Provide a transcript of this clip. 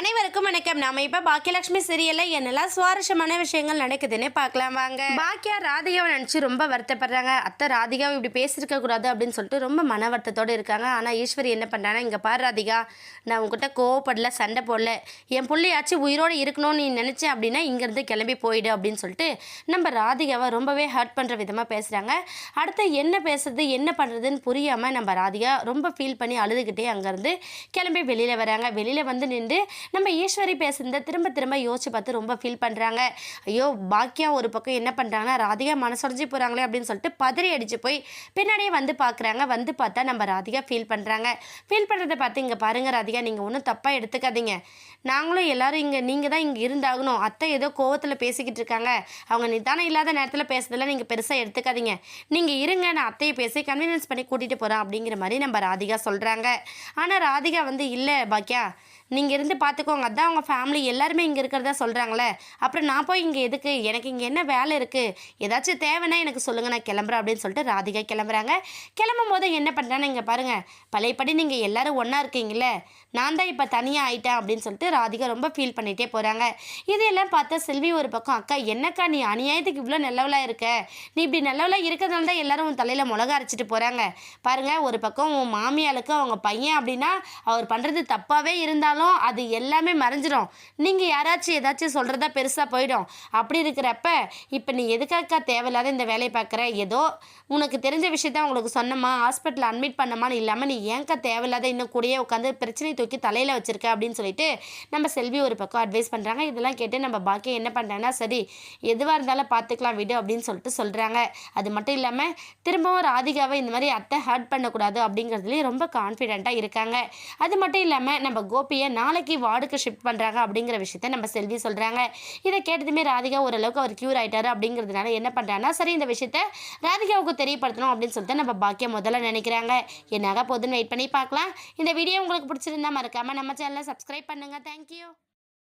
அனைவருக்கும் வணக்கம். நாம இப்ப பாக்கியலட்சுமி சீரியல்ல என்னெல்லாம் சுவாரஸ்யமான விஷயங்கள் நடக்குதுன்னு பார்க்கலாம் வாங்க. பாக்கியா ராதிகாவை நினைச்சு ரொம்ப வருத்தப்படுறாங்க. அத்தை ராதிகாவை இப்படி பேசியிருக்க கூடாது அப்படின்னு சொல்லிட்டு ரொம்ப மன வருத்தத்தோடு இருக்காங்க. ஆனா ஈஸ்வரி என்ன பண்றாங்கன்னா, இங்க பாரு ராதிகா, நான் உங்ககிட்ட கோவப்படல, சண்டை போடல, என் பிள்ளையாச்சும் உயிரோடு இருக்கணும்னு நீ நினைச்சேன் அப்படின்னா இங்கேருந்து கிளம்பி போயிடு அப்படின்னு சொல்லிட்டு நம்ம ராதிகாவை ரொம்பவே ஹர்ட் பண்ற விதமா பேசுறாங்க. அடுத்து என்ன பேசுறது என்ன பண்றதுன்னு புரியாம நம்ம ராதிகா ரொம்ப ஃபீல் பண்ணி அழுதுகிட்டே அங்கேருந்து கிளம்பி வெளியில வராங்க. வெளியில வந்து நின்று நம்ம ஈஸ்வரி பேசுறத திரும்ப திரும்ப யோசிச்சு பார்த்து ரொம்ப ஃபீல் பண்ணுறாங்க. ஐயோ பாக்கியா ஒரு பக்கம் என்ன பண்ணுறாங்கன்னா, ராதிகா மனசுடைஞ்சு போகிறாங்களே அப்படின்னு சொல்லிட்டு பதறி அடித்து போய் பின்னாடியே வந்து பார்க்குறாங்க. வந்து பார்த்தா நம்ம ராதிகா ஃபீல் பண்ணுறாங்க. ஃபீல் பண்ணுறதை பார்த்து, இங்கே பாருங்கள் ராதிகா, நீங்கள் ஒன்றும் தப்பாக எடுத்துக்காதீங்க. நாங்களும் எல்லோரும் இங்கே நீங்கள் தான் இங்கே இருந்தாகணும். அத்தை ஏதோ கோவத்தில் பேசிக்கிட்டு இருக்காங்க, அவங்க நிதானம் இல்லாத நேரத்தில் பேசுறதெல்லாம் நீங்கள் பெருசாக எடுத்துக்காதீங்க. நீங்கள் இருங்க, நான் அத்தையை பேசி கன்வீனியன்ஸ் பண்ணி கூட்டிகிட்டு போகிறேன் அப்படிங்கிற மாதிரி நம்ம ராதிகா சொல்கிறாங்க. ஆனால் ராதிகா வந்து, இல்லை பாக்கியா, நீங்கள் இருந்து பார்த்துக்கோங்க, அதான் அவங்க ஃபேமிலி எல்லாருமே இங்கே இருக்கிறதா சொல்கிறாங்களே, அப்புறம் நான் போய் இங்கே எதுக்கு, எனக்கு இங்கே என்ன வேலை இருக்குது, ஏதாச்சும் தேவைன்னா எனக்கு சொல்லுங்கள், நான் கிளம்புறேன் அப்படின்னு சொல்லிட்டு ராதிகா கிளம்புறாங்க. கிளம்பும் போது என்ன பண்ணுறான்னு, இங்கே பாருங்கள், பழையபடி நீங்கள் எல்லோரும் ஒன்றா இருக்கீங்களே, நான் தான் இப்போ தனியாக ஆயிட்டேன் அப்படின்னு சொல்லிட்டு ராதிகா ரொம்ப ஃபீல் பண்ணிகிட்டே போகிறாங்க. இதையெல்லாம் பார்த்தா செல்வி ஒரு பக்கம், அக்கா என்னக்கா நீ அநியாயத்துக்கு இவ்வளோ நல்லவளாக இருக்க, நீ இப்படி நல்லவளாக இருக்கிறதுனால தான் எல்லாரும் உன் தலையில் மிளகா அரைச்சிட்டு போகிறாங்க பாருங்கள். ஒரு பக்கம் உன் மாமியாளுக்கு அவங்க பையன் அப்படின்னா அவர் பண்ணுறது தப்பாகவே இருந்தாலும் அது எல்லாமே மறைஞ்சிடும். நீங்கள் யாராச்சும் ஏதாச்சும் சொல்கிறதா பெருசாக போயிடும். அப்படி இருக்கிறப்ப இப்போ நீ எதுக்காக்கா தேவையில்லாத இந்த வேலையை பார்க்குற, ஏதோ உனக்கு தெரிஞ்ச விஷயத்த உங்களுக்கு சொன்னமா, ஹாஸ்பிட்டலில் அட்மிட் பண்ணமான்னு இல்லாமல் நீ ஏன்க்கா தேவையில்லாத இன்னும் கூடயே உட்காந்து பிரச்சனை தூக்கி தலையில் வச்சுருக்க அப்படின்னு சொல்லிட்டு நம்ம செல்வி ஒரு பக்கம் அட்வைஸ் பண்ணுறாங்க. இதெல்லாம் கேட்டு நம்ம பாக்கியம் என்ன பண்ணுறாங்கன்னா, சரி எதுவாக இருந்தாலும் பார்த்துக்கலாம் விடு அப்படின்னு சொல்லிட்டு சொல்கிறாங்க. அது மட்டும் இல்லாமல் திரும்பவும் ராதிகாவை இந்த மாதிரி அத்தை ஹர்ட் பண்ணக்கூடாது அப்படிங்கிறதுலேயும் ரொம்ப கான்ஃபிடென்ட்டாக இருக்காங்க. அது மட்டும் இல்லாமல் நம்ம கோபியை நாளைக்கு வார்டுக்கு ஷிஃப்ட் பண்ணுறாங்க அப்படிங்கிற விஷயத்த நம்ம செல்வி சொல்கிறாங்க. இதை கேட்டதுமே ராதிகா ஓரளவுக்கு அவர் க்யூர் ஆகிட்டாரு அப்படிங்கிறதுனால என்ன பண்ணுறாங்கன்னா, சரி இந்த விஷயத்த ராதிகாவுக்கு தெரியப்படுத்தணும் அப்படின்னு சொல்லிட்டு நம்ம பாக்கியம் முதல்ல நினைக்கிறாங்க. என்னாக போதுன்னு வெயிட் பண்ணி பார்க்கலாம். இந்த வீடியோ உங்களுக்கு பிடிச்சிருந்தா மறக்காமல் நம்ம சேனலை சப்ஸ்கிரைப் பண்ணுங்கள். தேங்க்யூ.